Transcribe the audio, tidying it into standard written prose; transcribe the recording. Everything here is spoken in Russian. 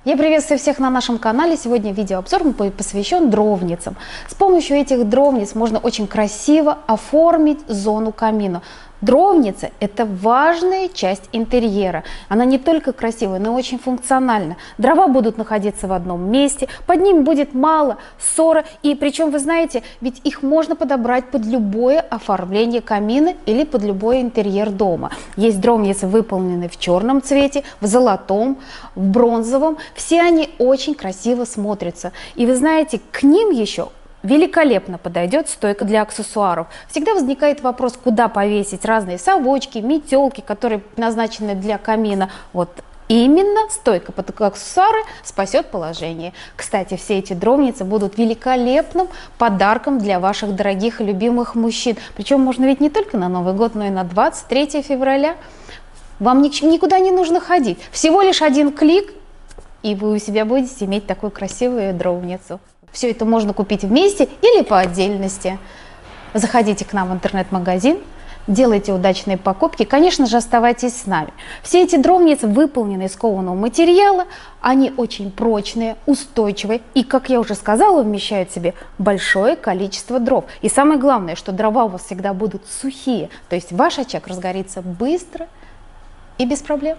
Я приветствую всех на нашем канале. Сегодня видеообзор посвящен дровницам. С помощью этих дровниц можно очень красиво оформить зону камина. Дровница – это важная часть интерьера. Она не только красивая, но и очень функциональна. Дрова будут находиться в одном месте, под ним будет мало ссора. И причем, вы знаете, ведь их можно подобрать под любое оформление камина или под любой интерьер дома. Есть дровницы, выполненные в черном цвете, в золотом, в бронзовом. Все они очень красиво смотрятся. И вы знаете, к ним еще великолепно подойдет стойка для аксессуаров. Всегда возникает вопрос, куда повесить разные совочки, метелки, которые назначены для камина. Вот именно стойка под аксессуары спасет положение. Кстати, все эти дровницы будут великолепным подарком для ваших дорогих и любимых мужчин. Причем можно ведь не только на Новый год, но и на 23 февраля. Вам никуда не нужно ходить. Всего лишь один клик, и вы у себя будете иметь такую красивую дровницу. Все это можно купить вместе или по отдельности. Заходите к нам в интернет-магазин, делайте удачные покупки. Конечно же, оставайтесь с нами. Все эти дровницы выполнены из кованого материала. Они очень прочные, устойчивые и, как я уже сказала, вмещают в себе большое количество дров. И самое главное, что дрова у вас всегда будут сухие. То есть ваш очаг разгорится быстро и без проблем.